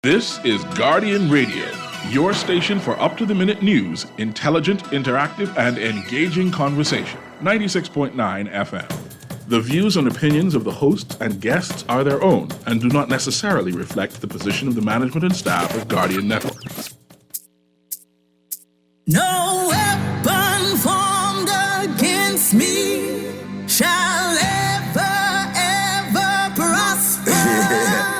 This is Guardian Radio, your station for up-to-the-minute news, intelligent, interactive, and engaging conversation. 96.9 FM. The views and opinions of the hosts and guests are their own and do not necessarily reflect the position of the management and staff of Guardian Network. No weapon formed against me shall ever prosper.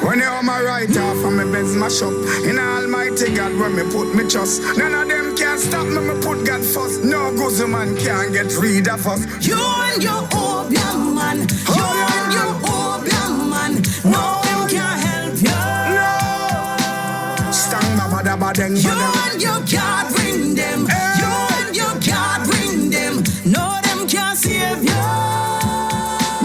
When you on my right off and me bends my shop, in Almighty God when me put me trust, none of them can stop me, me put God first. No gozo man can get rid of us. You and your opium man, you and your opium man, no one can help you. No. Stang baba da ba deng You ba and your God bring them, you and your God bring them, no them can save you.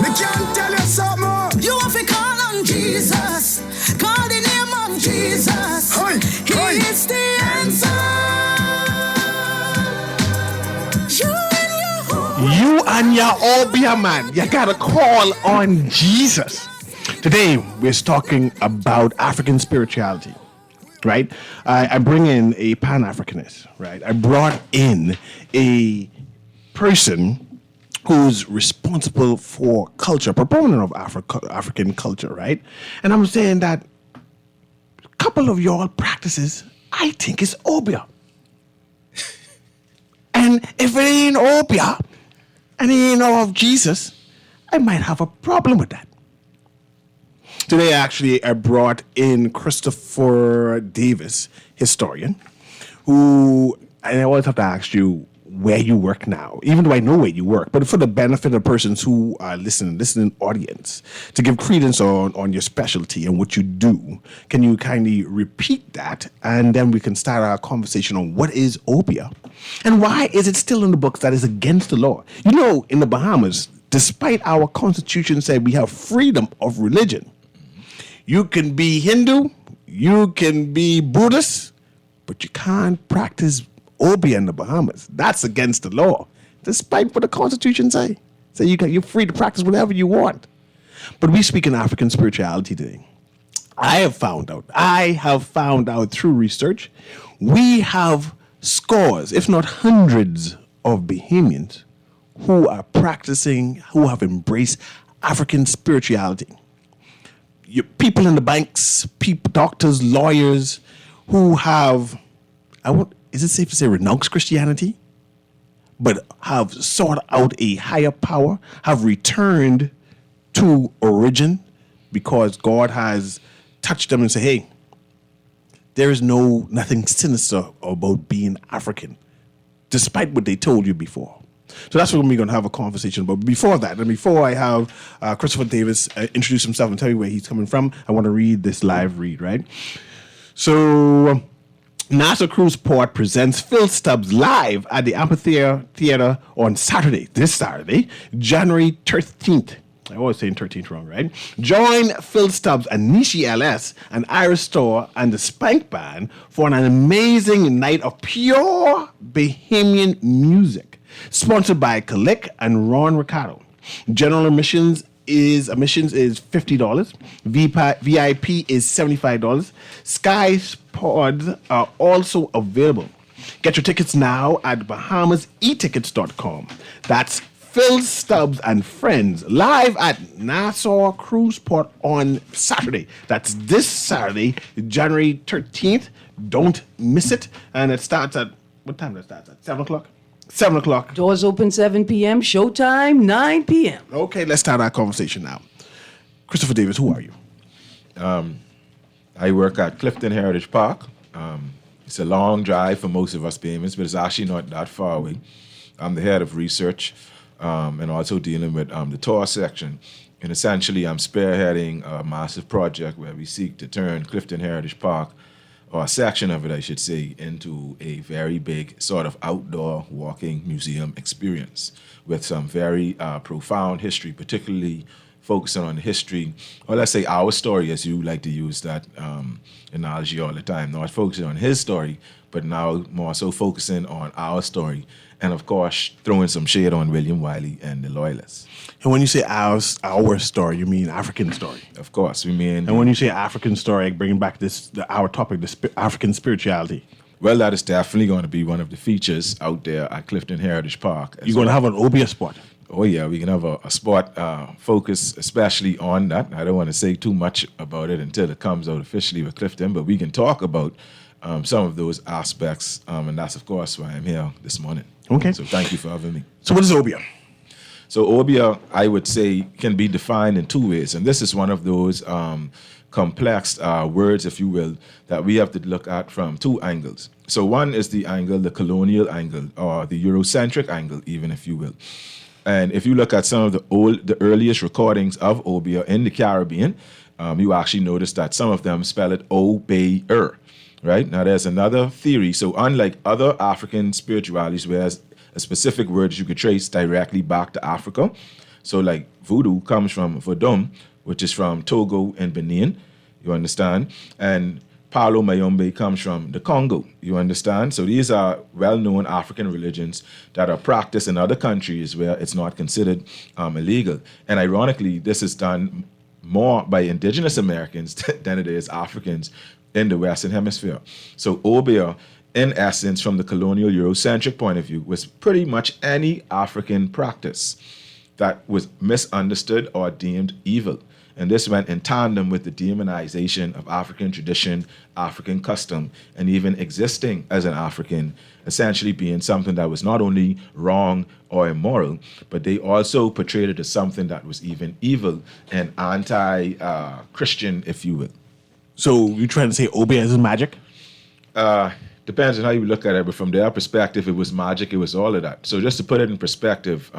me can't tell you something. You have to call on Jesus, call the name of Jesus. Oi, He oi. is the answer. You and your Obia man, you gotta call on Jesus. Today, we're talking about African spirituality, right? I bring in a Pan-Africanist, right? I brought in a person who's responsible for culture, proponent of African culture, right? And I'm saying that a couple of y'all practices, I think is Obia. And if it ain't Obia, and he ain't know of Jesus, I might have a problem with that. Today, actually, I brought in Christopher Davis, historian, who, and I always have to ask you where you work now, even though I know where you work, but for the benefit of persons who are listening audience, to give credence on your specialty and what you do, can you kindly repeat that? And then we can start our conversation on what is Obia and why is it still in the books that is against the law? You know, in the Bahamas, despite our constitution said we have freedom of religion, you can be Hindu, you can be Buddhist, but you can't practice Obia in the Bahamas. That's against the law, despite what the Constitution say. So you're free to practice whatever you want. But we speak in African spirituality today. I have found out through research, we have scores, if not hundreds, of Bahamians who are practicing, who have embraced African spirituality. People in the banks, doctors, lawyers, who have, is it safe to say renounced Christianity, but have sought out a higher power, have returned to origin because God has touched them and said, hey, there is nothing sinister about being African, despite what they told you before. So that's what we're going to have a conversation about. Before that, and before I have Christopher Davis introduce himself and tell you where he's coming from, I want to read this live read, right? So Nassau Cruise Port presents Phil Stubbs live at the Amphitheater on Saturday, this Saturday, January 13th. I always say 13th wrong, right? Join Phil Stubbs and Nishi LS and Iris Store and the Spank Band for an amazing night of pure Bahamian music, sponsored by Kalik and Ron Ricardo. General admissions is $50. VIP is $75. Sky pods are also available. Get your tickets now at BahamasEtickets.com. That's Phil Stubbs and Friends live at Nassau Cruise Port on Saturday. That's this Saturday, January 13th. Don't miss it. And it starts at, what time does it start at? 7 o'clock? 7 o'clock. Doors open 7 p.m., showtime 9 p.m. Okay, let's start our conversation now. Christopher Davis, who are you? I work at Clifton Heritage Park. It's a long drive for most of us Bahamians, but it's actually not that far away. I'm the head of research and also dealing with the tour section. And essentially, I'm spearheading a massive project where we seek to turn Clifton Heritage Park, or a section of it, I should say, into a very big sort of outdoor walking museum experience with some very profound history, particularly focusing on history, or let's say our story, as you like to use that analogy all the time. Not focusing on his story, but now more so focusing on our story. And of course, throwing some shade on William Wiley and the Loyalists. And when you say our story, you mean African story. Of course, we mean... And when you say African story, bringing back our topic, African spirituality. Well, that is definitely going to be one of the features out there at Clifton Heritage Park. You're going to have an Obia spot. Oh, yeah, we can have a spot focused especially on that. I don't want to say too much about it until it comes out officially with Clifton, but we can talk about some of those aspects, and that's, of course, why I'm here this morning. Okay. So thank you for having me. So what is Obia? So Obia, I would say, can be defined in two ways, and this is one of those complex words, if you will, that we have to look at from two angles. So one is the angle, the colonial angle, or the Eurocentric angle, even, if you will. And if you look at some of the earliest recordings of Obia in the Caribbean, you actually notice that some of them spell it O-B-E-R, right? Now, there's another theory. So unlike other African spiritualities, where a specific word you could trace directly back to Africa, so like voodoo comes from Vodum, which is from Togo and Benin, you understand? And Palo Mayombe comes from the Congo, you understand? So these are well-known African religions that are practiced in other countries where it's not considered illegal. And ironically, this is done more by indigenous Americans than it is Africans in the Western Hemisphere. So Obia, in essence, from the colonial Eurocentric point of view, was pretty much any African practice that was misunderstood or deemed evil. And this went in tandem with the demonization of African tradition, African custom, and even existing as an African, essentially being something that was not only wrong or immoral, but they also portrayed it as something that was even evil and anti-Christian, if you will. So you're trying to say Obia is magic? Depends on how you look at it, but from their perspective, it was magic, it was all of that. So just to put it in perspective,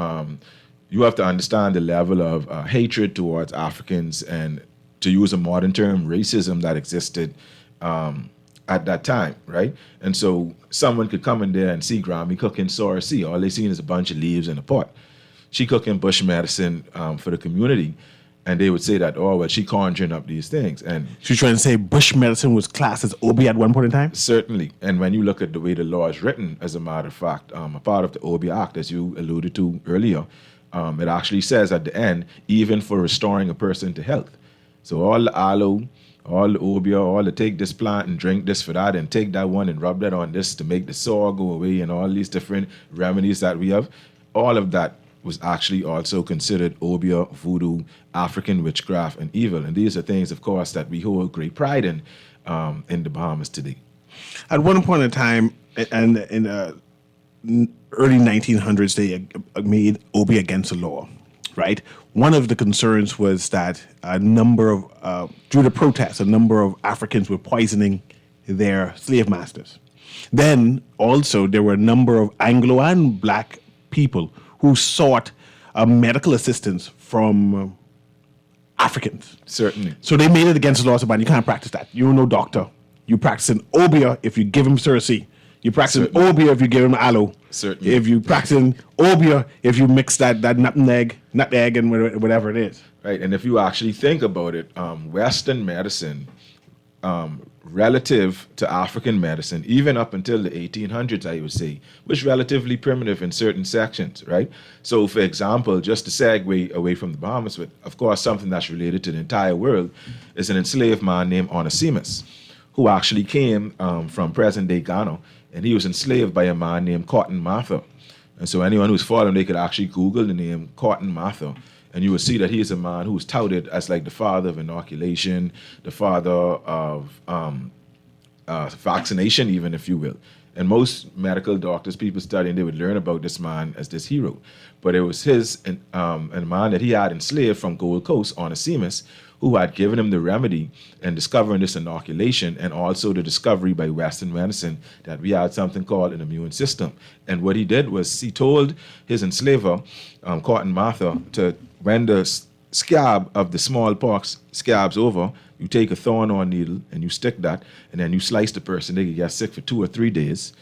you have to understand the level of hatred towards Africans and, to use a modern term, racism that existed at that time, right? And so someone could come in there and see Grammy cooking sorcy. All they seen is a bunch of leaves in a pot. She cooking bush medicine for the community, and they would say that, oh, well, she conjuring up these things. And She's trying to say bush medicine was classed as Obia at one point in time? certainly. And when you look at the way the law is written, as a matter of fact, a part of the Obia Act, as you alluded to earlier, it actually says at the end, even for restoring a person to health. So all the aloe, all the Obia, all the take this plant and drink this for that, and take that one and rub that on this to make the sore go away, and all these different remedies that we have, all of that was actually also considered Obia, voodoo, African witchcraft, and evil. And these are things, of course, that we hold great pride in the Bahamas today. At one point in time, and in early 1900s, they made Obia against the law, right? One of the concerns was that a number of, due to protests, a number of Africans were poisoning their slave masters. Then also there were a number of Anglo and black people who sought medical assistance from Africans. Certainly. So they made it against the law. So, man, you can't practice that. You're no doctor. You practicing Obia if you give him Cersei. You practicing Obia if you give him aloe. Certainly. If you practicing Obia if you mix that nutmeg and whatever it is. Right, and if you actually think about it, Western medicine, relative to African medicine, even up until the 1800s, I would say, was relatively primitive in certain sections, right? So, for example, just to segue away from the Bahamas, but of course, something that's related to the entire world, is an enslaved man named Onesimus, who actually came from present-day Ghana, and he was enslaved by a man named Cotton Mather. And so anyone who's following, they could actually Google the name Cotton Mather, and you will see that he is a man who was touted as like the father of inoculation, the father of vaccination, even, if you will. And most medical doctors, people studying, they would learn about this man as this hero. But it was and a man that he had enslaved from Gold Coast, Onesimus, who had given him the remedy in discovering this inoculation, and also the discovery by Western medicine that we had something called an immune system. And what he did was he told his enslaver, Cotton Mather, to, when the scab of the smallpox scabs over, you take a thorn or needle and you stick that, and then you slice the person. They could get sick for 2 or 3 days.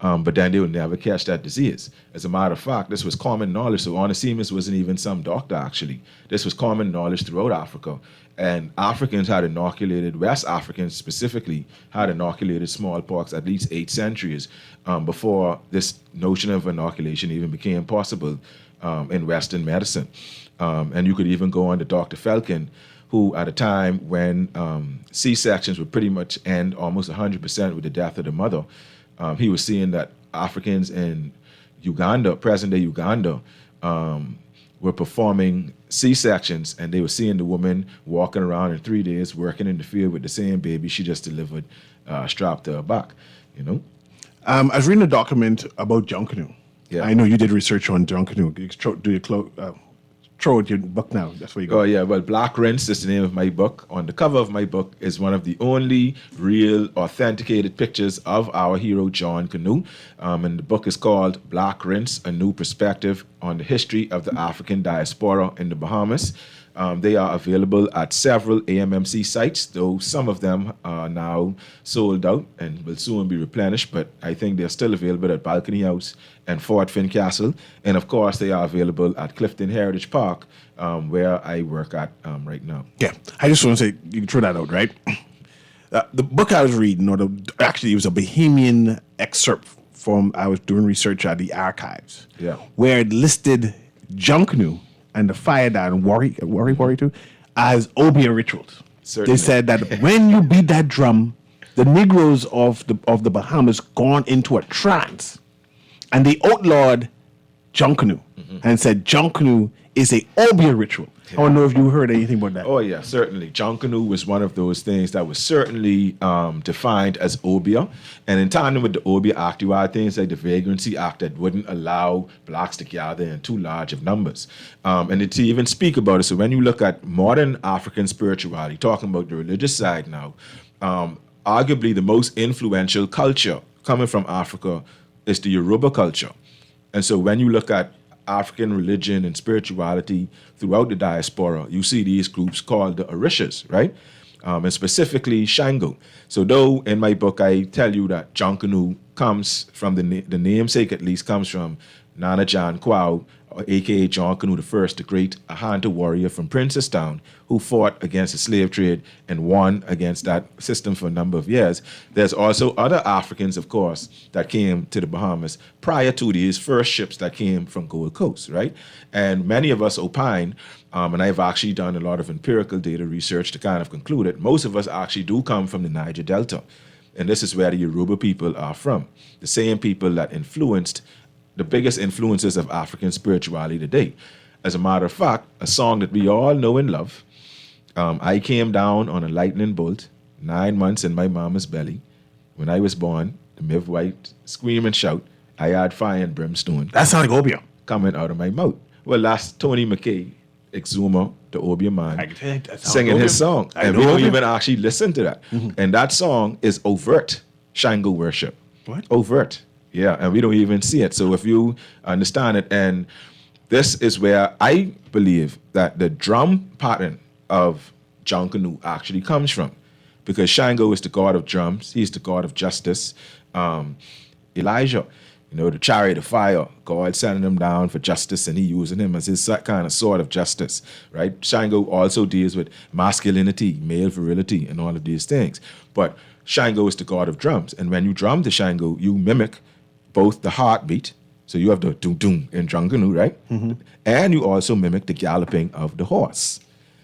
but then they would never catch that disease. As a matter of fact, this was common knowledge. So Onesimus wasn't even some doctor, actually. This was common knowledge throughout Africa. And Africans had inoculated, West Africans specifically, had inoculated smallpox at least 8 centuries before this notion of inoculation even became possible in Western medicine. And you could even go on to Dr. Felkin, who at a time when C-sections would pretty much end almost 100% with the death of the mother, he was seeing that Africans in Uganda, present-day Uganda, were performing C-sections, and they were seeing the woman walking around in 3 days, working in the field with the same baby she just delivered, strapped to her back, you know? I was reading a document about Junkanoo. Yeah. I know you did research on Junkanoo. Throw out your book now. That's where you go. Oh, yeah. Well, Black Rinse is the name of my book. On the cover of my book is one of the only real authenticated pictures of our hero, John Canoe. And the book is called Black Rinse, A New Perspective on the History of the African Diaspora in the Bahamas. They are available at several AMMC sites, though some of them are now sold out and will soon be replenished, but I think they're still available at Balcony House and Fort Fincastle. And of course, they are available at Clifton Heritage Park, where I work at right now. Yeah, I just want to say, you can throw that out, right? The book I was reading, actually it was a Bahamian excerpt from, I was doing research at the archives, Yeah. where it listed Junkanoo and the fire and worry too, as Obia rituals. Certainly. They said that when you beat that drum, the Negroes of the Bahamas gone into a trance, and they outlawed Junkanoo and said Junkanoo is a Obia ritual. I don't know if you heard anything about that. Oh, yeah, certainly. John Canoe was one of those things that was certainly defined as Obia. And in tandem with the Obia Act, you had things like the Vagrancy Act that wouldn't allow blacks to gather in too large of numbers. And to even speak about it, so when you look at modern African spirituality, talking about the religious side now, arguably the most influential culture coming from Africa is the Yoruba culture. And so when you look at African religion and spirituality throughout the diaspora, you see these groups called the Orishas, right? And specifically Shango. So though in my book I tell you that Junkanoo comes from the namesake, at least comes from Nana Jan Kwao, a.k.a. John Canoe I, the great Ahanta warrior from Princestown, who fought against the slave trade and won against that system for a number of years. There's also other Africans, of course, that came to the Bahamas prior to these first ships that came from Gold Coast, right? And many of us opine, and I've actually done a lot of empirical data research to kind of conclude it, most of us actually do come from the Niger Delta. And this is where the Yoruba people are from, the same people that influenced the biggest influences of African spirituality today. As a matter of fact, a song that we all know and love, I came down on a lightning bolt, 9 months in my mama's belly. When I was born, the midwife scream and shout, I had fire and brimstone That sounds like Obia. coming out of my mouth. Well, that's Tony McKay, Exuma, the Obia man, I can tell you, that sounds singing his Obia. song. I And know we don't Obia. even actually listen to that. And that song is overt Shango worship. What? Overt. Yeah, and we don't even see it. So if you understand it, and this is where I believe that the drum pattern of John Canoe actually comes from. Because Shango is the god of drums. He's the god of justice. Elijah, the chariot of fire, God sending him down for justice, and he using him as his kind of sword of justice, right? Shango also deals with masculinity, male virility, and all of these things. But Shango is the god of drums. And when you drum to Shango, you mimic both the heartbeat, so you have the doom-doom in John Canoe, right? And you also mimic the galloping of the horse.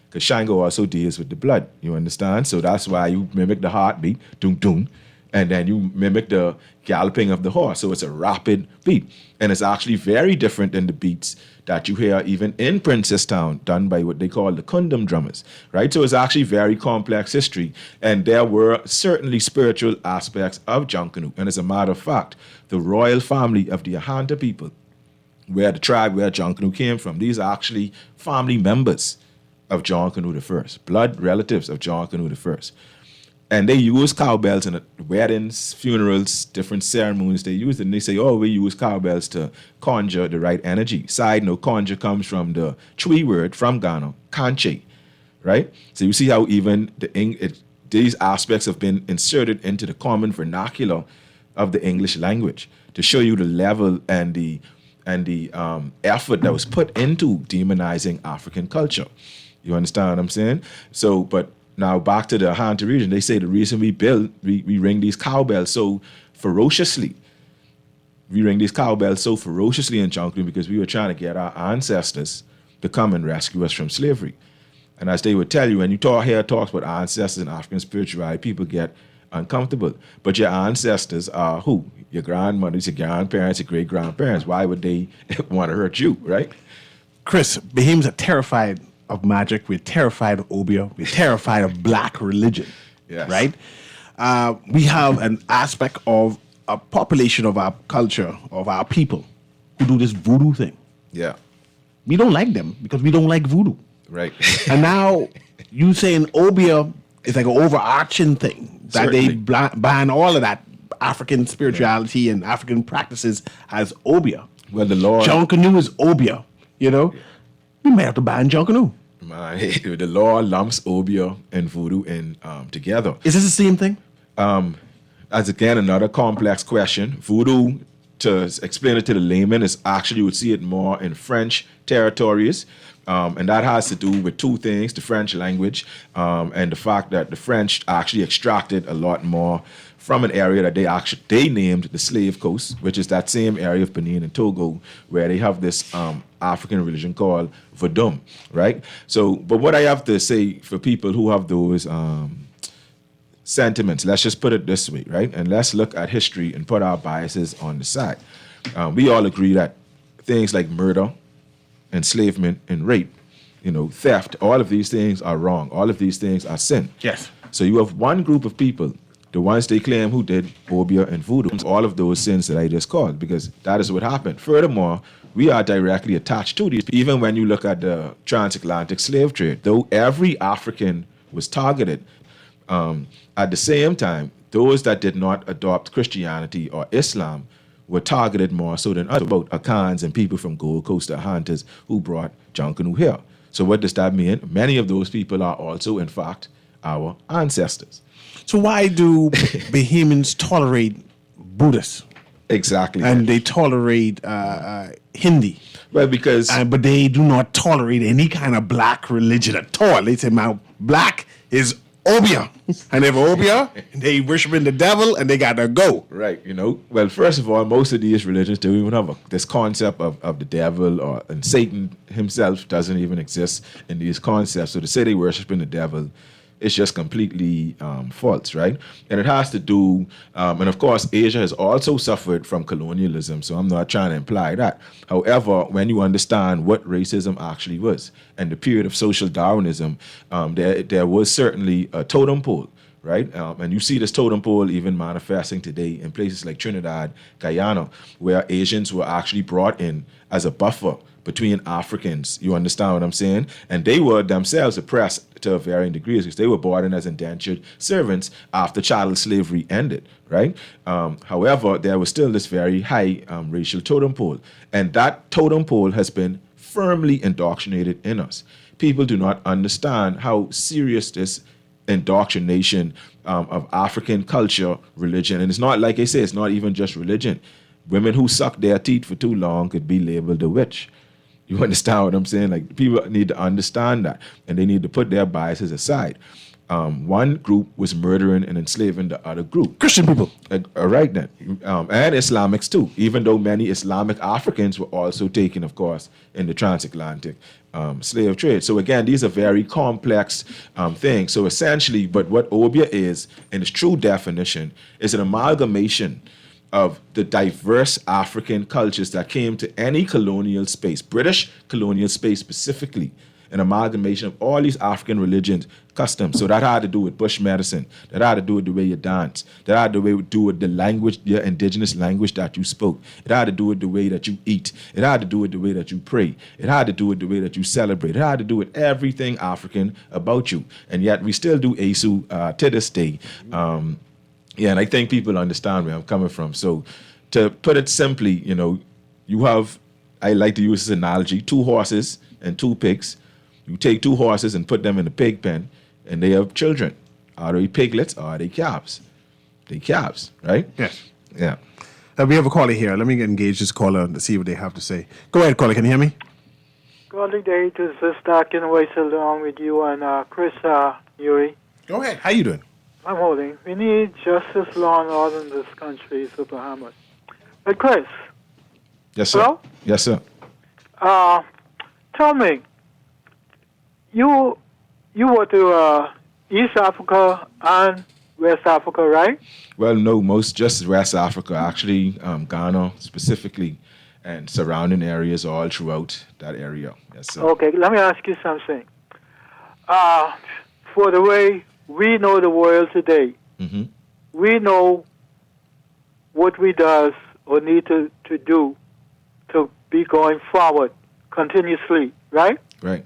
Because Shango also deals with the blood, you understand? So that's why you mimic the heartbeat, doom-doom, and then you mimic the galloping of the horse. So it's a rapid beat. And it's actually very different than the beats that you hear even in Princestown, done by what they call the Kundum drummers, right? So it's actually very complex history. And there were certainly spiritual aspects of John Canoe. And as a matter of fact, the royal family of the Ahanta people, where the tribe where John Canoe came from, these are actually family members of John Canoe I, blood relatives of John Canoe I. And they use cowbells in weddings, funerals, different ceremonies. They use it, and they say, we use cowbells to conjure the right energy. Side note, conjure comes from the Twi word from Ghana, kanche, right? So you see how even these aspects have been inserted into the common vernacular of the English language to show you the level and the effort that was put into demonizing African culture. You understand what I'm saying? So, but now back to the Ashanti region, they say the reason we ring these cowbells so ferociously. We ring these cowbells so ferociously in Junkanoo because we were trying to get our ancestors to come and rescue us from slavery. And as they would tell you, when you hear talks about ancestors and African spirituality, people get uncomfortable. But your ancestors are who? Your grandmothers, your grandparents, your great-grandparents. Why would they want to hurt you, right? Chris, Bahamians are terrified of magic. We're terrified of Obia. We're terrified of black religion, Yes. right? We have an aspect of a population of our culture, of our people, who do this voodoo thing. Yeah, We don't like them because we don't like voodoo. right. And now you saying Obia is like an overarching thing that they Certainly. ban all of that African spirituality and African practices as Obia. Well, the law... Junkanoo is Obia, you know? We may have to ban Junkanoo. The law lumps Obia and voodoo in together. Is this the same thing? As again, another complex question. Voodoo, to explain it to the layman, is actually, you would see it more in French territories. And that has to do with two things, the French language and the fact that the French actually extracted a lot more from an area that they named the Slave Coast, which is that same area of Benin and Togo, where they have this African religion called Vodum, right? So, but what I have to say for people who have those sentiments, let's just put it this way, right? And let's look at history and put our biases on the side. We all agree that things like murder, enslavement, and rape, theft, all of these things are wrong. All of these things are sin. Yes. So you have one group of people, the ones they claim who did Obia and voodoo, all of those sins that I just called, because that is what happened. Furthermore, we are directly attached to these. Even when you look at the transatlantic slave trade, though every African was targeted, at the same time, those that did not adopt Christianity or Islam were targeted more so than others, about Akans and people from Gold Coast, the hunters who brought Junkanoo here. So what does that mean? Many of those people are also, in fact, our ancestors. So why do Bahamians tolerate Buddhists? Exactly. And they tolerate Hindi. Well, because... But they do not tolerate any kind of black religion at all. They say, "My black is Obia." And if Obia, they worshiping the devil and they got to go. Right, Well, first of all, most of these religions don't even have this concept of the devil, and Satan himself doesn't even exist in these concepts. So to say they worshiping the devil, it's just completely false, right? And it has to do, and of course, Asia has also suffered from colonialism, so I'm not trying to imply that. However, when you understand what racism actually was and the period of social Darwinism, there was certainly a totem pole, right? And you see this totem pole even manifesting today in places like Trinidad, Guyana, where Asians were actually brought in as a buffer between Africans. You understand what I'm saying? And they were themselves oppressed to varying degrees because they were brought in as indentured servants after chattel slavery ended, right? However, there was still this very high racial totem pole. And that totem pole has been firmly indoctrinated in us. People do not understand how serious this indoctrination of African culture, religion, and it's not, like I say, it's not even just religion. Women who suck their teeth for too long could be labeled a witch. You understand what I'm saying? Like, people need to understand that, and they need to put their biases aside. One group was murdering and enslaving the other group. Christian people. All right then. And Islamics too, even though many Islamic Africans were also taken, of course, in the transatlantic slave trade. So again, these are very complex things. So essentially, but what Obia is, in its true definition, is an amalgamation of the diverse African cultures that came to any colonial space, British colonial space specifically, an amalgamation of all these African religions, customs. So that had to do with bush medicine, that had to do with the way you dance, that had to do with the language, your indigenous language that you spoke. It had to do with the way that you eat. It had to do with the way that you pray. It had to do with the way that you celebrate. It had to do with everything African about you. And yet we still do ASU to this day. Yeah, and I think people understand where I'm coming from. So to put it simply, you have, I like to use this analogy, 2 horses and 2 pigs. You take 2 horses and put them in a pig pen, and they have children. Are they piglets or are they calves? They calves, right? Yes. Yeah. We have a caller here. Let me engage this caller and see what they have to say. Go ahead, caller. Can you hear me? Golly day to this talking away along with you and Chris Newry. Go ahead. How you doing? I'm holding. We need justice, law, and order in this country, the Bahamas. But Chris. Yes, sir. Hello? Yes, sir. Tell me, you were to East Africa and West Africa, right? Well, no, most just West Africa, actually, Ghana specifically, and surrounding areas all throughout that area. Yes, sir. Okay, let me ask you something. For the way we know the world today, Mm-hmm. we know what we does or need to do to be going forward continuously, right? Right.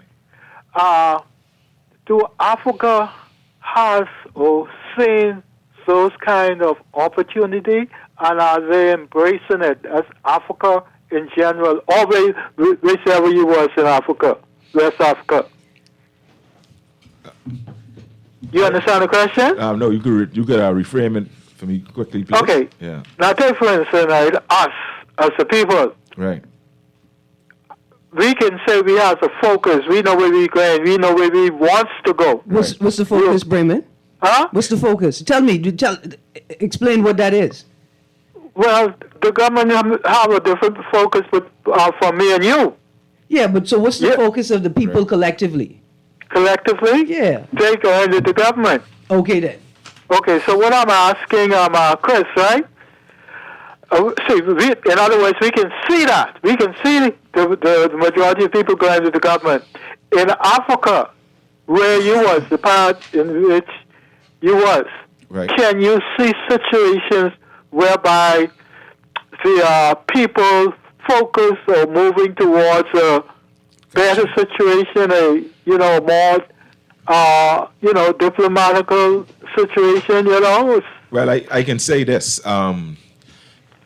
Do Africa has or seen those kind of opportunity, and are they embracing it as Africa in general, always whichever you was in Africa, West Africa? You understand the question? No, you could reframe it for me quickly, please. Okay. Yeah. Now take for instance, right, us as the people. Right. We can say we have a focus. We know where we're going. We know where we wants to go. What's the focus, Bremen? Huh? What's the focus? Explain what that is. Well, the government have a different focus for me and you. Yeah, but so what's the focus of the people collectively? Collectively? Yeah. They go into the government. Okay then. Okay, so what I'm asking, Chris, right? In other words, we can see that. We can see the majority of people going to the government. In Africa, where you was, the part in which you was, Right. can you see situations whereby the people focus or moving towards a better situation, more, diplomatical situation, Well, I can say this.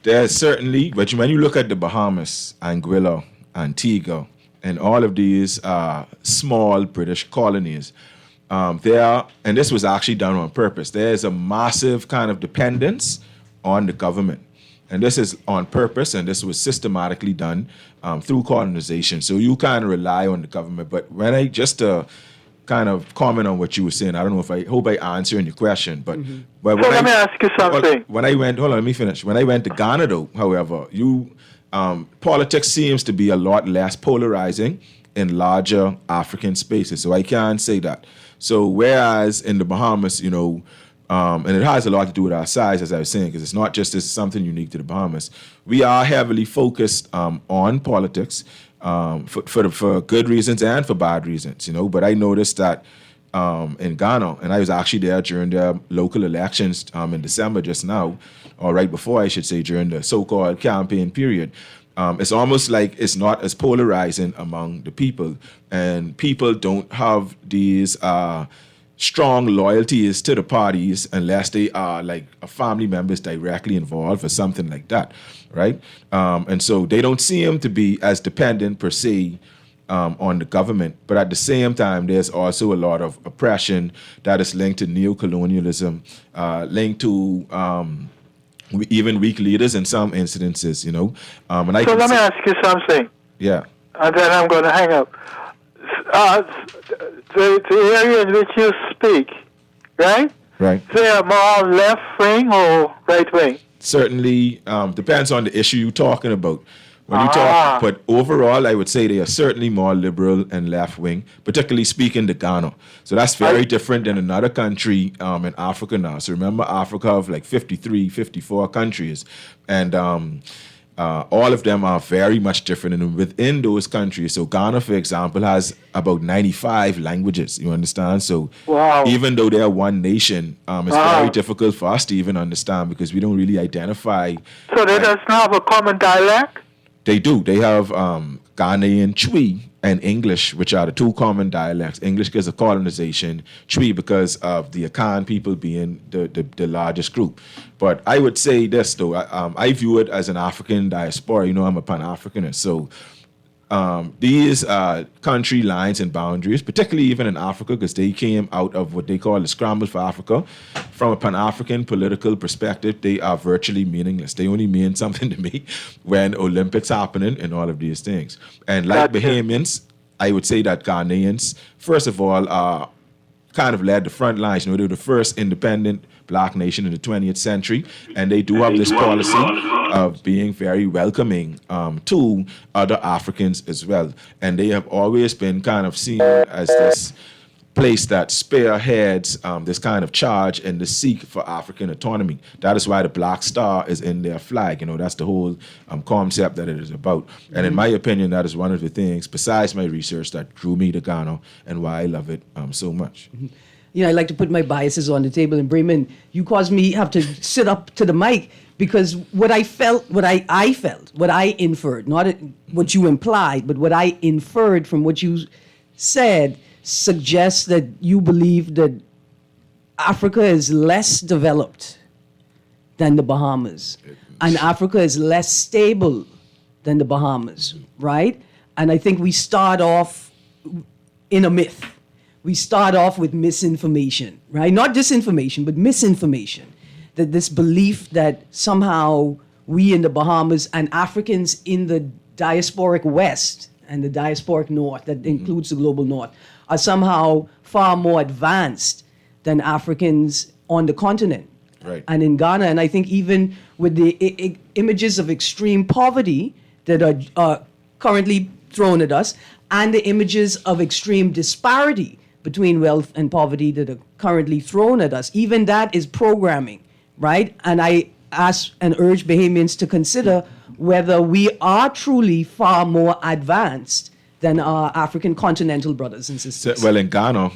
There's certainly, but when you look at the Bahamas, Anguilla, Antigua, and all of these small British colonies, and this was actually done on purpose, there's a massive kind of dependence on the government. And this is on purpose, and this was systematically done through colonization. So you kind of rely on the government. But when just kind of comment on what you were saying, I don't know I hope I answered your question. But, but let me ask you something. Let me finish. When I went to Ghana, though, however, politics seems to be a lot less polarizing in larger African spaces. So I can say that. So whereas in the Bahamas, and it has a lot to do with our size, as I was saying, because it's not just something unique to the Bahamas. We are heavily focused on politics for good reasons and for bad reasons, But I noticed that in Ghana, and I was actually there during the local elections in December just now, or right before, I should say, during the so-called campaign period. It's almost like it's not as polarizing among the people, and people don't have these strong loyalties to the parties unless they are like a family members directly involved or something like that, right? And so they don't seem to be as dependent per se on the government. But at the same time, there's also a lot of oppression that is linked to neocolonialism, linked to even weak leaders in some incidences, And let me ask you something. Yeah. And then I'm going to hang up. The area in which you speak, right? Right. They are more left wing or right wing? Certainly depends on the issue you're talking about. When you talk, but overall, I would say they are certainly more liberal and left wing, particularly speaking to Ghana. So that's very different than another country in Africa now. So remember, Africa of like 53, 54 countries, and all of them are very much different. And within those countries, so Ghana, for example, has about 95 languages. You understand? So even though they are one nation, it's very difficult for us to even understand because we don't really identify. So they does not have a common dialect? They do. They have Ghanaian Twi and English, which are the two common dialects. English because of colonization, Twi because of the Akan people being the largest group. But I would say this, though. I view it as an African diaspora. I'm a Pan-Africanist. So these country lines and boundaries, particularly even in Africa, because they came out of what they call the scramble for Africa. From a Pan-African political perspective, they are virtually meaningless. They only mean something to me when Olympics happening and all of these things. And like Bahamians, I would say that Ghanaians, first of all, kind of led the front lines. You know, they were the first independent black nation in the 20th century, and they do have this policy of being very welcoming to other Africans as well. And they have always been kind of seen as this place that spearheads this kind of charge and the seek for African autonomy. That is why the Black Star is in their flag. You know, that's the whole concept that it is about. And in my opinion, that is one of the things, besides my research, that drew me to Ghana and why I love it so much. You know, I like to put my biases on the table, and Bremen, you caused me have to sit up to the mic because what I felt, what I inferred, not what you implied, but what I inferred from what you said suggests that you believe that Africa is less developed than the Bahamas, and Africa is less stable than the Bahamas, right? And I think we start off in a myth. We start off with misinformation, right? Not disinformation, but misinformation. That this belief that somehow we in the Bahamas and Africans in the diasporic West and the diasporic North, that includes the global North, are somehow far more advanced than Africans on the continent. Right. And in Ghana, and I think even with the images of extreme poverty that are currently thrown at us, and the images of extreme disparity between wealth and poverty that are currently thrown at us, even that is programming, right? And I ask and urge Bahamians to consider whether we are truly far more advanced than our African continental brothers and sisters. Well, in Ghana,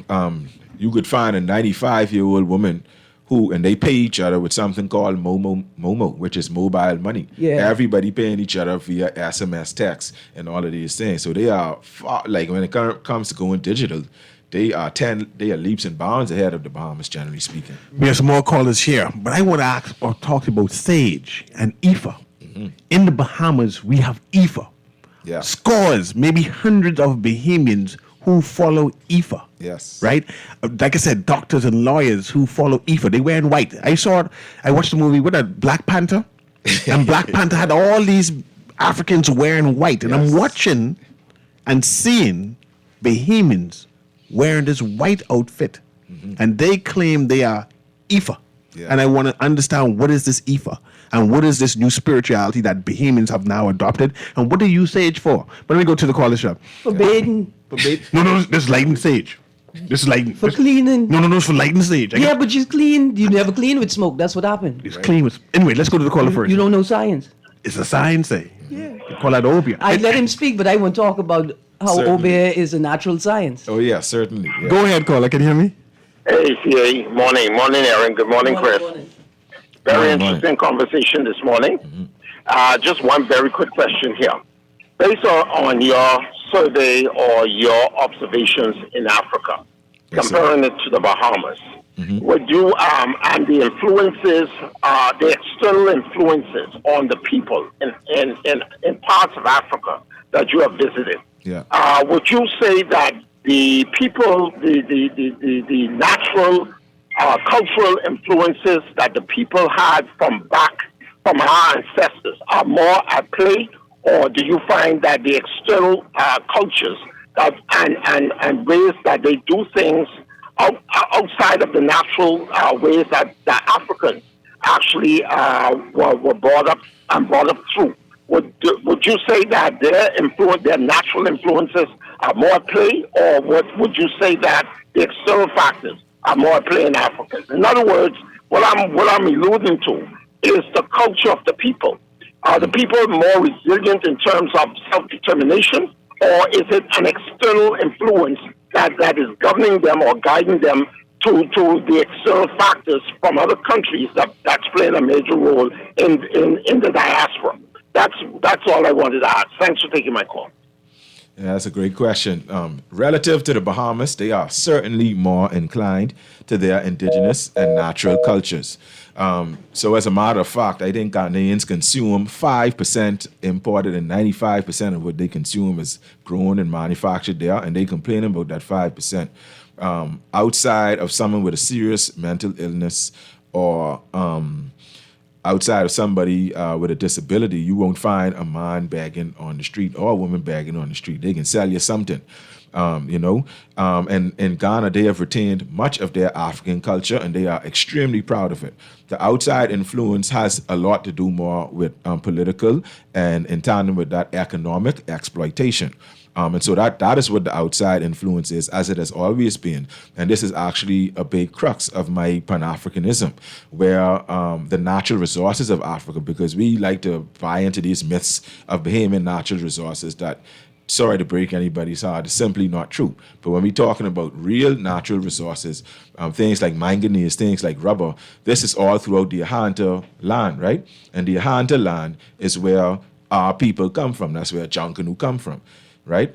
you could find a 95-year-old woman who, and they pay each other with something called Momo, which is mobile money. Yeah. Everybody paying each other via SMS text and all of these things. So they are far, like when it comes to going digital, they are leaps and bounds ahead of the Bahamas, generally speaking. We have some more callers here, but I want to ask or talk about Sage and IFA. In the Bahamas, we have IFA. Yeah. Scores, maybe hundreds of Bahamians who follow IFA. Yes. Right? Like I said, doctors and lawyers who follow IFA. They wear in white. I watched the movie with Black Panther. And Black Panther had all these Africans wearing white. And I'm watching and seeing Bahamians wearing this white outfit. And they claim they are IFA. Yeah. And I want to understand, what is this IFA? And what is this new spirituality that Bahamians have now adopted? And what do you Sage for? But let me go to the caller shop. Forbidden. No, this is lighting Sage. This is lighting. For cleaning. No, it's for lighting Sage. Yeah, but you clean. You never clean with smoke. That's what happened. It's clean with... Anyway, let's go to the caller first. You don't know science. It's a science, eh? Yeah. You call that obia. I let him speak, but I won't talk about how Certainly. obia is a natural science. Oh, yeah, certainly. Yeah. Go ahead, caller. Can you hear me? Hey, CA. Morning, Aaron. Good morning, Chris. Very Morning. interesting conversation this morning. Just one very quick question here. Based on your survey or your observations in Africa, Yes, comparing it to the Bahamas, would you, and the influences, the external influences on the people in parts of Africa that you have visited, would you say that the people, the natural cultural influences that the people had from our ancestors are more at play, or do you find that the external cultures and ways that they do things outside of the natural ways that Africans actually were brought up through? Would you say that their natural influences are more at play, or would you say that the external factors are more at play in Africans? In other words, what I'm alluding to is the culture of the people. Are the people more resilient in terms of self-determination, or is it an external influence that is governing them or guiding them to the external factors from other countries that's playing a major role in the diaspora? That's all I wanted to ask. Thanks for taking my call. Yeah, that's a great question. Relative to the Bahamas, they are certainly more inclined to their indigenous and natural cultures. So as a matter of fact, I think Ghanaians consume 5% imported and 95% of what they consume is grown and manufactured there, and they complain about that 5%. Outside of someone with a serious mental illness or outside of somebody with a disability, you won't find a man begging on the street or a woman begging on the street. They can sell you something, and in Ghana, they have retained much of their African culture, and they are extremely proud of it. The outside influence has a lot to do more with political and in tandem with that economic exploitation. And so that is what the outside influence is, as it has always been. And this is actually a big crux of my Pan-Africanism, where the natural resources of Africa, because we like to buy into these myths of Bahamian natural resources that, sorry to break anybody's heart, is simply not true. But when we're talking about real natural resources, things like manganese, things like rubber, this is all throughout the Ahanta land, right? And the Ahanta land is where our people come from. That's where Jankanu come from. Right?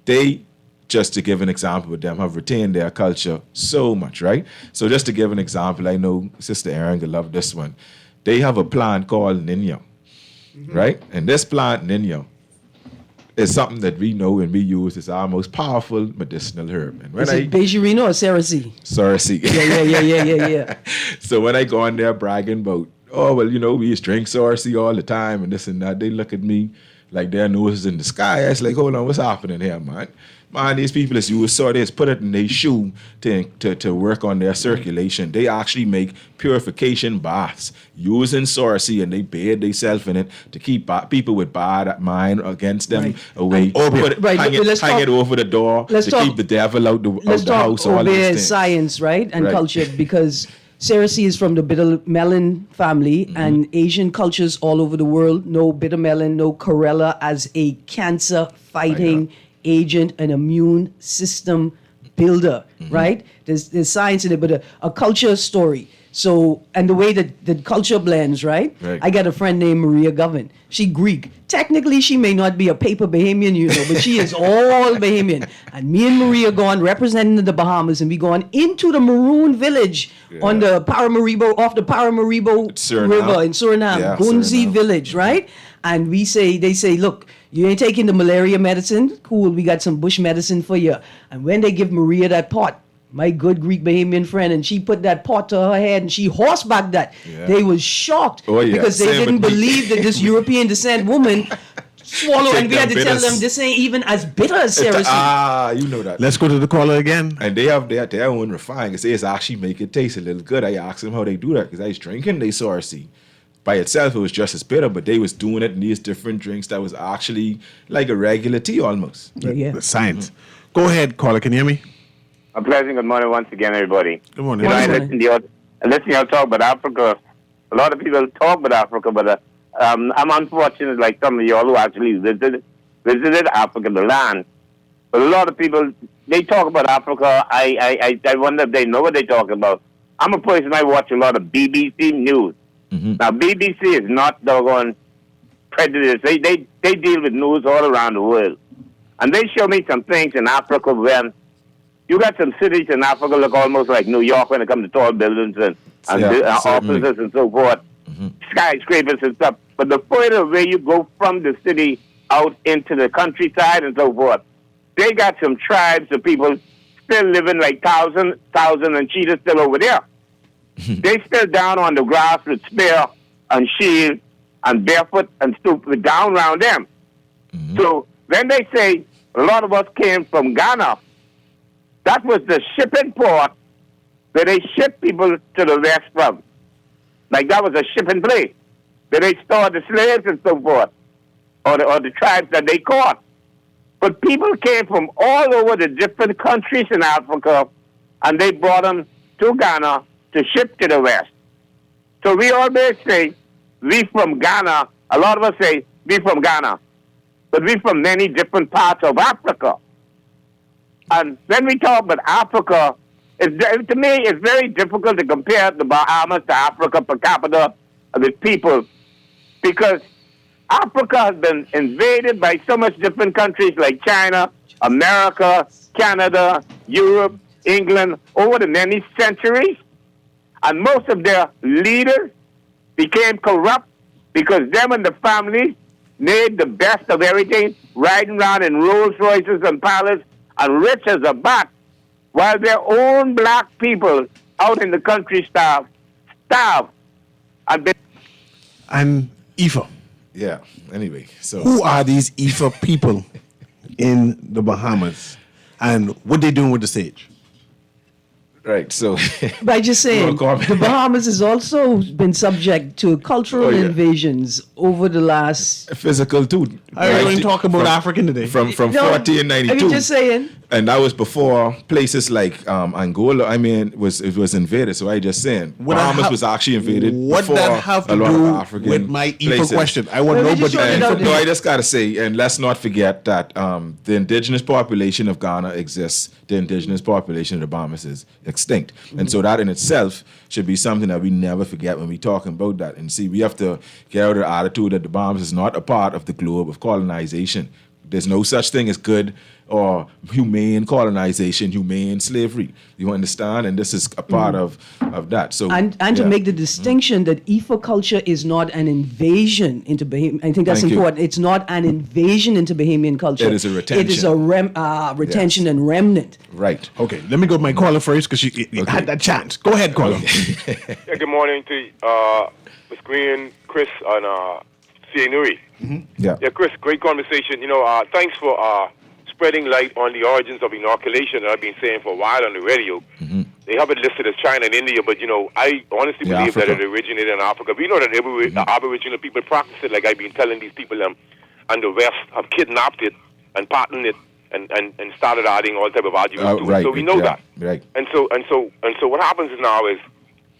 They, just to give an example with them, have retained their culture so much, right? So just to give an example, I know Sister Erin will love this one. They have a plant called Nino, right? And this plant, Nino, is something that we know and we use as our most powerful medicinal herb. And when Is it Beijirino or Sarasi? Sarasi. Yeah. So when I go on there bragging about, oh, well, we used to drink Sarasi all the time and this and that, they look at me like their noses in the sky. It's like, hold on, what's happening here, man? Man, these people is use this, put it in their shoe to work on their circulation. They actually make purification baths using Sarsi, and they bathe themselves in it to keep people with bad mind against them away. Hang it over the door to keep the devil out the house. All these things. Science, right? And culture, because Sarasi is from the bitter melon family, and Asian cultures all over the world know bitter melon, know chlorella as a cancer-fighting agent, an immune system builder, right? There's science in it, but a culture story. So, and the way that the culture blends, right? I got a friend named Maria Govan. She Greek. Technically, she may not be a paper Bahamian, but she is all Bahamian. And me and Maria gone representing the Bahamas, and we gone into the Maroon Village on the Paramaribo, off the Paramaribo River in Suriname, Gunzi Village, right? And they say, look, you ain't taking the malaria medicine? Cool, we got some bush medicine for you. And when they give Maria that pot, my good Greek Bahamian friend, and she put that pot to her head and she horsebacked that. They was shocked because they didn't believe that this European descent woman swallowed, and we had to tell them this ain't even as bitter as Sarasi. You know that. Let's go to the caller again. And they have their own refining. It's actually make it taste a little good. I asked them how they do that because I was drinking they Sarsi. By itself, it was just as bitter, but they was doing it in these different drinks that was actually like a regular tea almost. The science. Go ahead, caller. Can you hear me? A pleasant good morning once again, everybody. Good morning. I listen to y'all talk about Africa. A lot of people talk about Africa, but I'm unfortunate, like some of y'all who actually visited Africa, the land. But a lot of people, they talk about Africa. I wonder if they know what they talk about. I'm a person, I watch a lot of BBC News. Now, BBC is not doggone prejudiced. They deal with news all around the world. And they show me some things in Africa where you got some cities in Africa look almost like New York when it comes to tall buildings and offices and so forth, skyscrapers and stuff. But the further away you go from the city out into the countryside and so forth, they got some tribes of people still living like thousand and cheetahs still over there. They still down on the grass with spear and shield and barefoot and stoop down around them. So when they say a lot of us came from Ghana, that was the shipping port where they shipped people to the west from. Like that was a shipping place where they stored the slaves and so forth, or the tribes that they caught. But people came from all over the different countries in Africa, and they brought them to Ghana to ship to the west. So we always say, we from Ghana. A lot of us say, we from Ghana. But we from many different parts of Africa. And when we talk about Africa, to me, it's very difficult to compare the Bahamas to Africa per capita with people, because Africa has been invaded by so much different countries like China, America, Canada, Europe, England over the many centuries. And most of their leaders became corrupt because them and the family made the best of everything, riding around in Rolls Royces and palaces and rich as a bat, while their own black people out in the country starve. And Ifa. Yeah. Anyway, so Who are these Ifa people in the Bahamas? And what they doing with the sage? right. So By just saying, No comment. the Bahamas has also been subject to cultural Oh, yeah. invasions over the last. physical too. I don't even Right? talk about From- African today. From No, 1492. I'm just saying. And that was before places like Angola. I mean, it was invaded. So I just saying, What that Bahamas ha- was actually invaded. What before that have a to lot do of African with my Ifa places. question? I want Well, we nobody. just wanted And out no, there. I just gotta say, and let's not forget that the indigenous population of Ghana exists. The indigenous population of the Bahamas is extinct, and so that in itself should be something that we never forget when we talking about that. And see, we have to get out of the attitude that the Bahamas is not a part of the globe of colonization. There's no such thing as good or humane colonization, humane slavery. You understand? And this is a part of that. So And to yeah. make the distinction that Ifa culture is not an invasion into Bahamian. I think that's Thank you. important. It's not an invasion into Bahamian culture. It is a retention. It is a retention Yes. and remnant. Right. Okay, let me go to my caller first because she had that chance. Go ahead, caller. Yeah, good morning to Ms. Green, Chris, and C.A. Newry. Yeah. Yeah, Chris, great conversation. Thanks for spreading light on the origins of inoculation that I've been saying for a while on the radio. They have it listed as China and India, but, I honestly Yeah, believe that Africa. it originated in Africa. We know that the Aboriginal people practice it, like I've been telling these people, and the West have kidnapped it and patented it and started adding all type of arguments to it. Right. So we know yeah, that. Right. And so what happens now is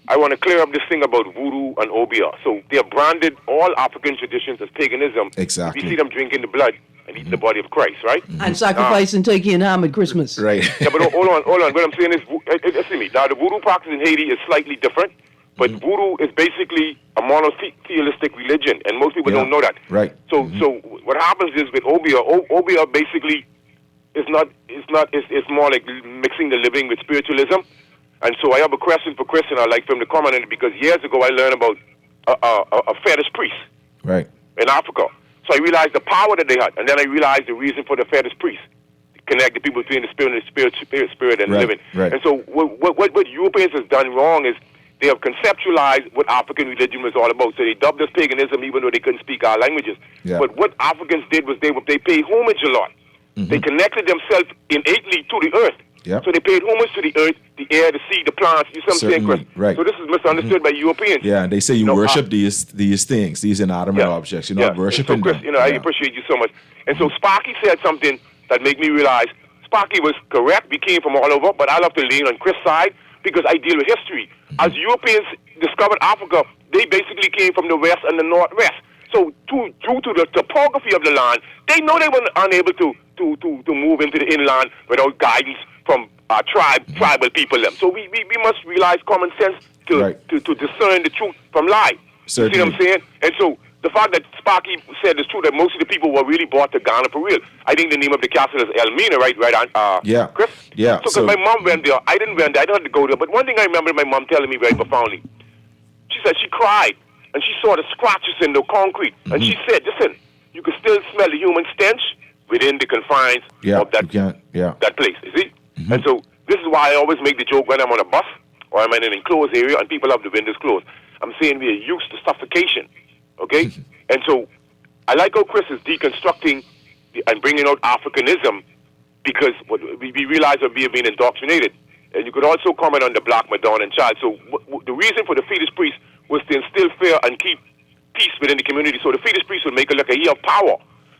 I want to clear up this thing about voodoo and obia. So they have branded all African traditions as paganism. Exactly. We see them drinking the blood and eating the body of Christ, right? And sacrificing turkey and ham at Christmas. Right. Yeah, but hold on. What I'm saying is, listen to me. Now, the voodoo practice in Haiti is slightly different, but voodoo is basically a monotheistic religion, and most people Yeah. don't know that. Right. So what happens is with obia, obia basically is it's more like mixing the living with spiritualism. And so I have a question for Chris, and I'd like for him to comment on it, because years ago I learned about a fetish priest Right. in Africa. So I realized the power that they had, and then I realized the reason for the fetish priest, to connect the people between the spirit and the spirit and Right, living. right. And so what Europeans has done wrong is they have conceptualized what African religion was all about. So they dubbed us paganism, even though they couldn't speak our languages. Yeah. But what Africans did was they paid homage a lot. They connected themselves innately to the earth. Yep. So they paid homage to the earth, the air, the sea, the plants. You see what I'm saying, Chris? Certainly, right. So this is misunderstood by Europeans. Yeah, and they say you No, worship these things, these inanimate objects. You're not worshiping and so, Chris, them. I Yeah. appreciate you so much. And so Sparky said something that made me realize Sparky was correct. We came from all over, but I love to lean on Chris' side because I deal with history. As Europeans discovered Africa, they basically came from the west and the northwest. So due to the topography of the land, they know they were unable to move into the inland without guidance from tribal people. So we must realize common sense to discern the truth from lie. Certainly. You see what I'm saying? And so the fact that Sparky said is true, that most of the people were really brought to Ghana for real. I think the name of the castle is Elmina, right? Yeah. Chris? Yeah, So, so- because my mom went there. I didn't went there. I didn't have to go there. But one thing I remember my mom telling me very profoundly, she said she cried and she saw the scratches in the concrete. And she said, listen, you can still smell the human stench within the confines of that that place, you see? And so this is why I always make the joke when I'm on a bus or I'm in an enclosed area and people have the windows closed. I'm saying we are used to suffocation, okay? And so I like how Chris is deconstructing and bringing out Africanism because we realize that we have been indoctrinated. And you could also comment on the Black Madonna and child. So the reason for the fetus priest was to instill fear and keep peace within the community. So the fetus priest would make it like a year of power.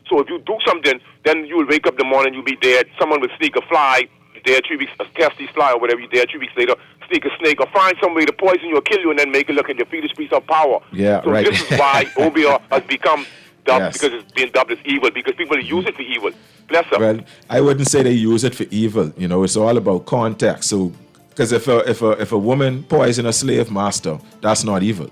So if you do something, then you will wake up in the morning, you'll be dead. Someone would sneak a fly, there 3 weeks, a testes fly or whatever, you there 3 weeks later, sneak a snake or find some way to poison you or kill you and then make it look like the fetus priest of power. Yeah, so right. this is why Obia has become dubbed, Yes. because it's being dubbed as evil, because people use it for evil. Bless them. Well, I wouldn't say they use it for evil. It's all about context. So, because if a woman poison a slave master, that's not evil.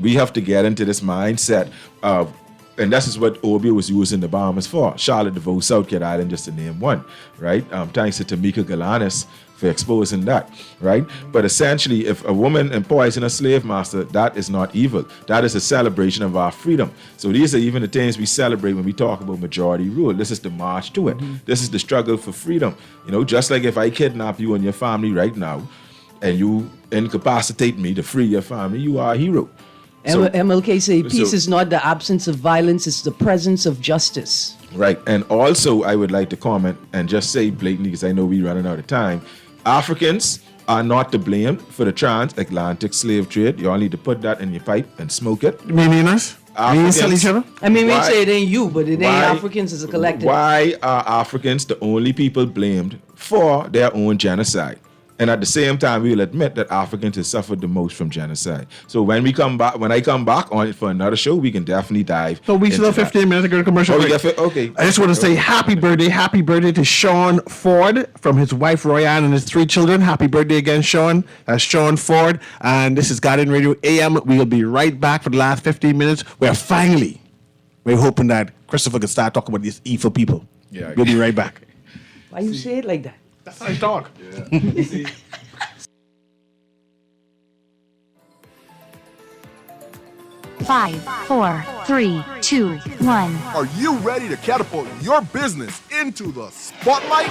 We have to get into this mindset of And this is what Obia was using the Bahamas for. Charlotte DeVoe, South Carolina, just to name one, right? Thanks to Tamika Galanis for exposing that, right? But essentially, if a woman employs a slave master, that is not evil. That is a celebration of our freedom. So these are even the things we celebrate when we talk about majority rule. This is the march to it. This is the struggle for freedom. You know, just like if I kidnap you and your family right now, and you incapacitate me to free your family, you are a hero. So, MLK say peace is not the absence of violence, it's the presence of justice. Right. And also, I would like to comment and just say blatantly, because I know we're running out of time, Africans are not to blame for the transatlantic slave trade. You all need to put that in your pipe and smoke it. You mean us? We sell each other? I mean, we say it ain't you, but it ain't Africans as a collective. Why are Africans the only people blamed for their own genocide? And at the same time, we will admit that Africans have suffered the most from genocide. So when I come back on it for another show, we can definitely dive. So we still have 15 minutes to go to commercial break. Okay. I just want to say happy birthday to Sean Ford from his wife Royanne and his 3 children. Happy birthday again, Sean. That's Sean Ford. And this is Guardian Radio AM. We'll be right back for the last 15 minutes. We're hoping that Christopher can start talking about these evil people. Yeah. We'll be right back. Why you say it like that? That's how I talk. Yeah. 5, 4, 3, 2, 1. Are you ready to catapult your business into the spotlight?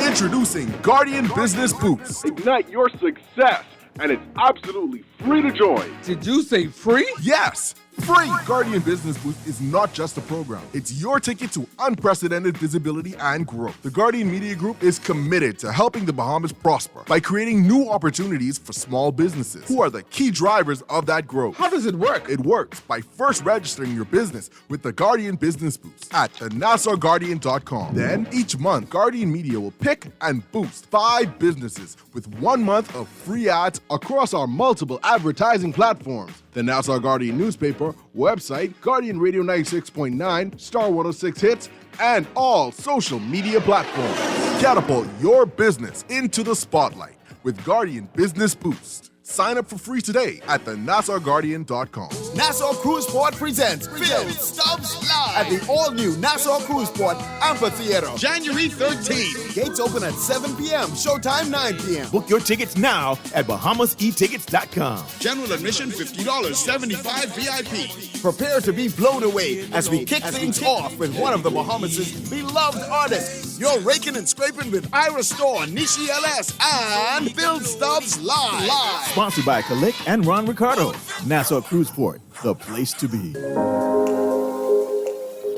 Introducing Guardian Business Boost. Ignite your success, and it's absolutely free to join. Did you say free? Yes, free. Guardian Business Boost is not just a program. It's your ticket to unprecedented visibility and growth. The Guardian Media Group is committed to helping the Bahamas prosper by creating new opportunities for small businesses, who are the key drivers of that growth. How does it work? It works by first registering your business with the Guardian Business Boost at thenassauguardian.com. Then, each month, Guardian Media will pick and boost 5 businesses with 1 month of free ads across our multiple advertising platforms. The Nassau Guardian newspaper, website, Guardian Radio 96.9, Star 106 Hits, and all social media platforms. Catapult your business into the spotlight with Guardian Business Boost. Sign up for free today at thenassauguardian.com. Nassau Cruise Port presents Phil Stubbs Live at the all-new Nassau Cruise Port Amphitheater, January 13th. Gates open at 7 p.m., showtime 9 p.m. Book your tickets now at BahamasEtickets.com. General admission $50, 75 VIP. Prepare to be blown away as we kick things off with one of the Bahamas' beloved artists. You're raking and scraping with Ira Store, Nishi LS, and Phil Stubbs Live. Sponsored by Kalik and Ron Ricardo. Nassau Cruise Port, the place to be.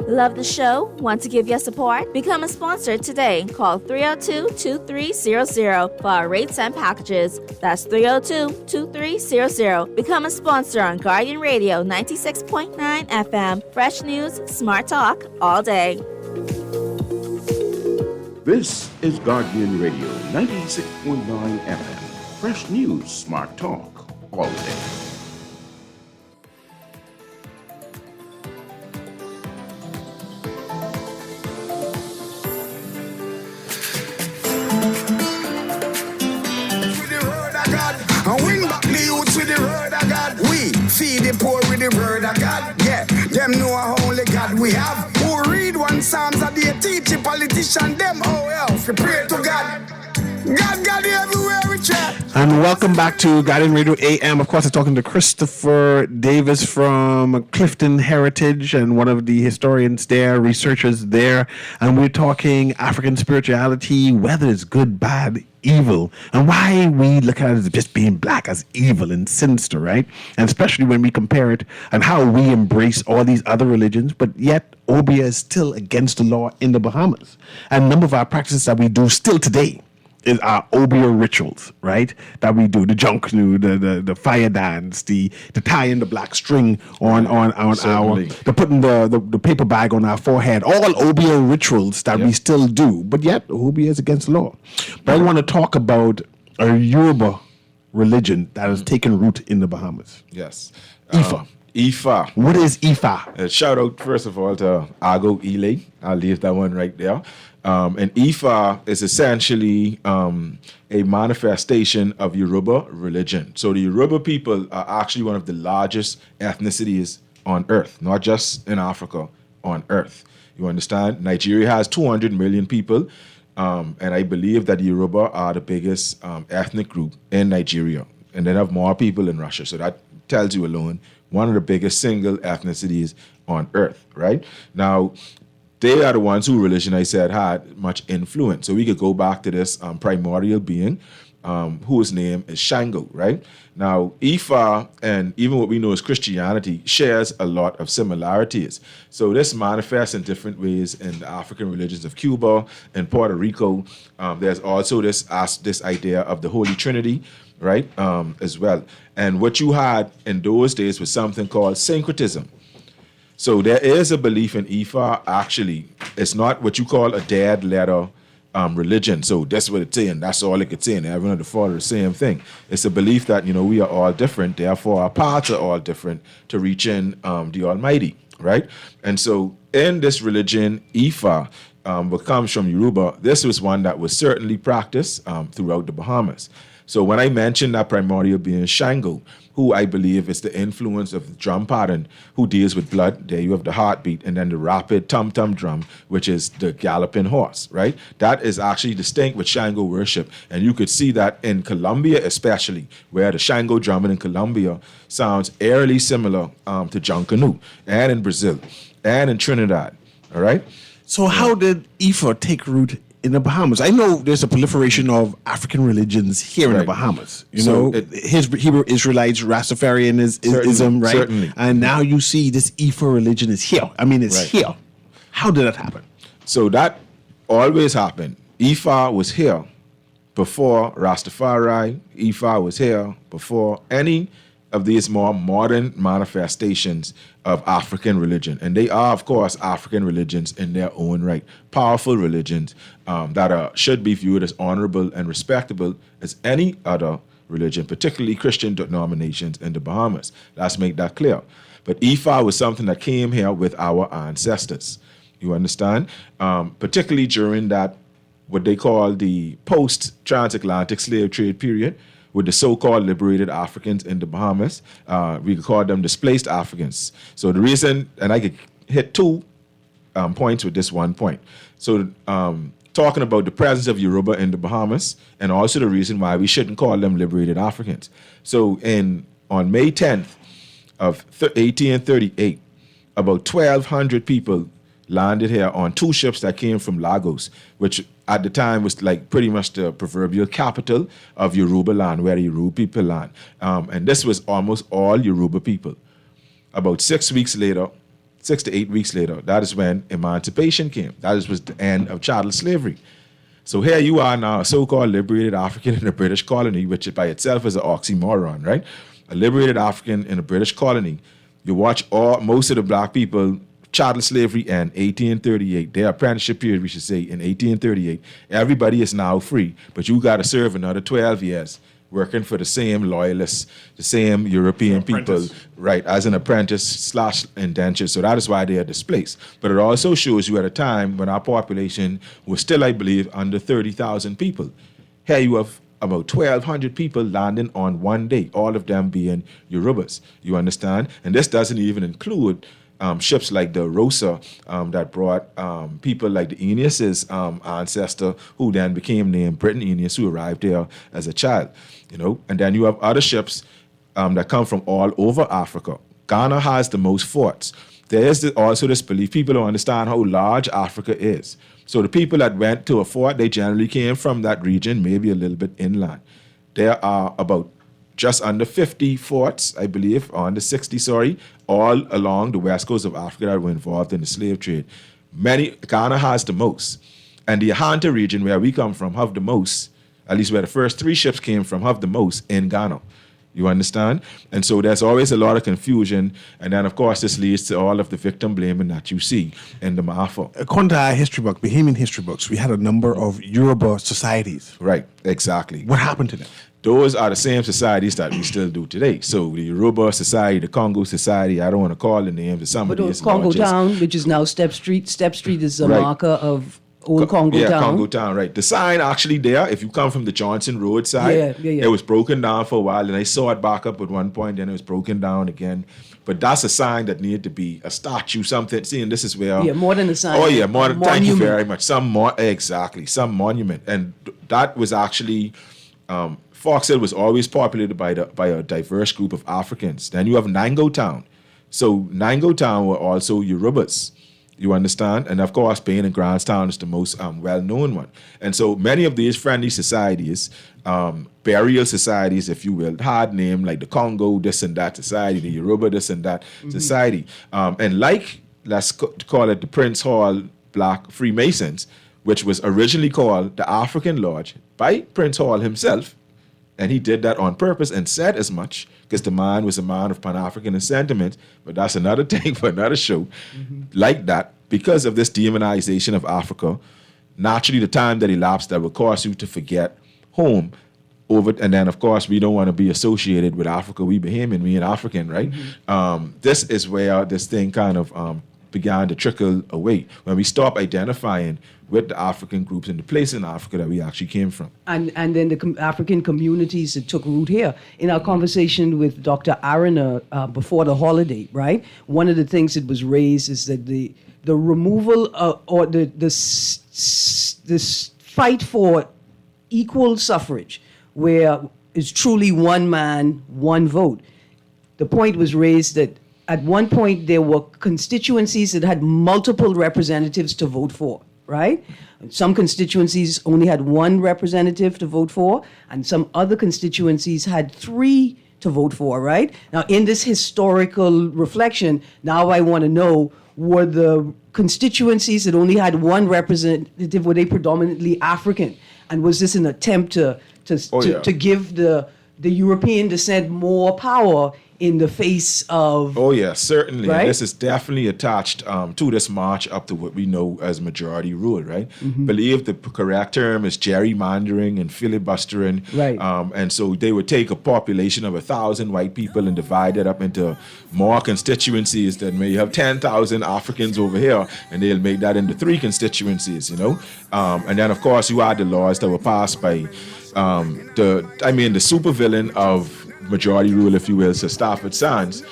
Love the show? Want to give your support? Become a sponsor today. Call 302-2300 for our rates and packages. That's 302-2300. Become a sponsor on Guardian Radio 96.9 FM. Fresh news, smart talk, all day. This is Guardian Radio 96.9 FM. Fresh news, smart talk, all day. And win back the youth with the word of God. We feed the poor with the word of God. Yeah, them know how only God we have. Who read 1 Psalms a day, teach a politician them how else we pray to God. God everywhere we chat. And welcome back to Guardian Radio AM. Of course, I'm talking to Christopher Davis from Clifton Heritage and one of the historians there, researchers there. And we're talking African spirituality, whether it's good, bad, evil, and why we look at it as just being black as evil and sinister, right? And especially when we compare it and how we embrace all these other religions, but yet Obia is still against the law in the Bahamas. And a number of our practices that we do still today is our Obia rituals, right? That we do, the junk canoe, the fire dance, the tying the black string on Certainly. the putting the paper bag on our forehead, all Obia rituals that we still do, but yet Obia is against the law. But I want to talk about a Yoruba religion that has taken root in the Bahamas. Yes. Ifa. Ifa. What is Ifa? Shout out, first of all, to Ago Ile. I'll leave that one right there. And Ifa is essentially a manifestation of Yoruba religion. So the Yoruba people are actually one of the largest ethnicities on earth, not just in Africa, on earth. You understand? Nigeria has 200 million people, and I believe that Yoruba are the biggest ethnic group in Nigeria, and they have more people in Russia. So that tells you alone, one of the biggest single ethnicities on earth, right? Now, they are the ones who religion, I said, had much influence. So we could go back to this primordial being, whose name is Shango, right? Now, Ifa and even what we know as Christianity shares a lot of similarities. So this manifests in different ways in the African religions of Cuba and Puerto Rico. There's also this idea of the Holy Trinity, right, as well. And what you had in those days was something called syncretism. So there is a belief in Ifa, actually. It's not what you call a dead letter religion. So that's what it's saying. That's all it could say. And everyone had to follow the same thing. It's a belief that, we are all different. Therefore, our paths are all different to reach in the Almighty, right? And so in this religion, Ifa, what comes from Yoruba, this was one that was certainly practiced throughout the Bahamas. So when I mentioned that primordial being Shango, who I believe is the influence of the drum pattern, who deals with blood, there you have the heartbeat, and then the rapid tum-tum drum, which is the galloping horse, right? That is actually distinct with Shango worship. And you could see that in Colombia especially, where the Shango drumming in Colombia sounds eerily similar to Junkanoo, and in Brazil, and in Trinidad, all right? So how did Ifa take root in the Bahamas? I know there's a proliferation of African religions here in the Bahamas. Hebrew Israelites, Rastafarianism, right? Certainly. And now you see this Ifa religion is here. I mean, it's here. How did that happen? So that always happened. Ifa was here before Rastafari. Ifa was here before any of these more modern manifestations of African religion. And they are, of course, African religions in their own right. Powerful religions that should be viewed as honorable and respectable as any other religion, particularly Christian denominations in the Bahamas. Let's make that clear. But Ifa was something that came here with our ancestors. You understand? Particularly during that, what they call the post-transatlantic slave trade period, with the so-called liberated Africans in the Bahamas. We could call them displaced Africans. So the reason, and I could hit two points with this one point. So talking about the presence of Yoruba in the Bahamas, and also the reason why we shouldn't call them liberated Africans. So on May 10th of 1838, about 1,200 people landed here on two ships that came from Lagos, which at the time was like pretty much the proverbial capital of Yoruba land, where the Yoruba people land. And this was almost all Yoruba people. About 6 to 8 weeks later, that is when emancipation came. That was the end of chattel slavery. So here you are now, a so-called liberated African in a British colony, which by itself is an oxymoron, right? A liberated African in a British colony. You watch most of the black people chattel slavery and 1838, their apprenticeship period, we should say, in 1838. Everybody is now free, but you got to serve another 12 years working for the same loyalists, the same European people, right, as an apprentice / indenture. So that is why they are displaced. But it also shows you at a time when our population was still, I believe, under 30,000 people. Here you have about 1,200 people landing on one day, all of them being Yorubas. You understand? And this doesn't even include ships like the Rosa that brought people like the Aeneas's ancestor, who then became named Britain Aeneas, who arrived there as a child. And then you have other ships that come from all over Africa. Ghana has the most forts. There is also this belief, people don't understand how large Africa is. So the people that went to a fort, they generally came from that region, maybe a little bit inland. There are about just under 50 forts, I believe, or under 60, all along the west coast of Africa that were involved in the slave trade. Ghana has the most. And the Ahanta region, where we come from, have the most, at least where the first 3 ships came from, have the most in Ghana. You understand? And so there's always a lot of confusion. And then, of course, this leads to all of the victim blaming that you see in the Maafa. According to our history book, Bahamian history books, we had a number of Yoruba societies. Right, exactly. What happened to them? Those are the same societies that we still do today. So the Yoruba Society, the Congo Society, I don't want to call the names of some of these. Congo Town, which is now Step Street. Step Street is a marker of Old Congo yeah, Town. Congo Town, right. The sign actually there, if you come from the Johnson Road side, Yeah. it was broken down for a while, and I saw it back up at one point, then it was broken down again. But that's a sign that needed to be a statue, something. See, and this is where... Yeah, more than a sign. Oh, yeah, more than... Thank you Monument. very much. Exactly, some monument. And that was actually... Fox Hill was always populated by a diverse group of Africans. Then you have Nango Town. So Nango Town were also Yorubas. You understand? And of course, Payne and Grantstown is the most well-known one. And so many of these friendly societies, burial societies, if you will, had name like the Congo, this and that society, the Yoruba, this and that society. And like, let's call it the Prince Hall Black Freemasons, which was originally called the African Lodge by Prince Hall himself. And he did that on purpose and said as much, because the man was a man of Pan-Africanist sentiment, but that's another thing for another show. Like that, because of this demonization of Africa, naturally the time that elapsed that will cause you to forget home over, and then of course we don't want to be associated with Africa. We Bahamian, we an African, right? This is where this thing kind of began to trickle away, when we stop identifying with the African groups and the place in Africa that we actually came from. And then the African communities that took root here. In our conversation with Dr. Arana before the holiday, right? One of the things that was raised is that the removal or this fight for equal suffrage, where it's truly one man, one vote. The point was raised that at one point there were constituencies that had multiple representatives to vote for, right? Some constituencies only had one representative to vote for, and some other constituencies had 3 to vote for, right? Now, in this historical reflection, now I want to know, were the constituencies that only had one representative, were they predominantly African? And was this an attempt to give the European descent more power in the face of... Oh, yeah, certainly. Right? And this is definitely attached to this march up to what we know as majority rule, right? Believe the correct term is gerrymandering and filibustering. Right. And so they would take a population of 1,000 white people and divide it up into more constituencies that may have 10,000 Africans over here, and they'll make that into 3 constituencies, you know? And then, of course, you had the laws that were passed by the supervillain of majority rule, if you will, so Stafford Sands,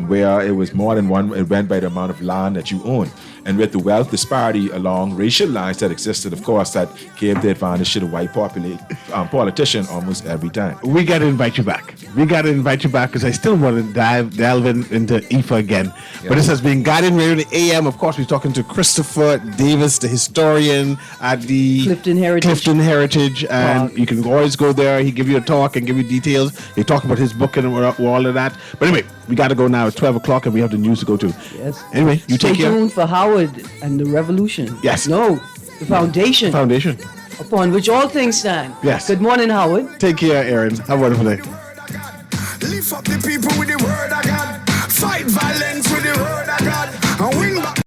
where it was more than one, it went by the amount of land that you own. And with the wealth disparity along racial lines that existed, of course, that gave the advantage to the white politician almost every time. We got to invite you back. Because I still want to delve into IFA again. Yeah. But this has been Guardian Radio, the AM. Of course, we're talking to Christopher Davis, the historian at the Clifton Heritage. And you can always go there. He give you a talk and give you details. He talk about his book and all of that. But anyway, we got to go now. It's 12 o'clock and we have the news to go to. Yes. Anyway, you Stay take care. tuned for Howard and the Revolution. Yes. No, the foundation. Upon which all things stand. Yes. Good morning, Howard. Take care, Aaron. Have a wonderful day. Lift up the people with the word of God. Fight violence with the word of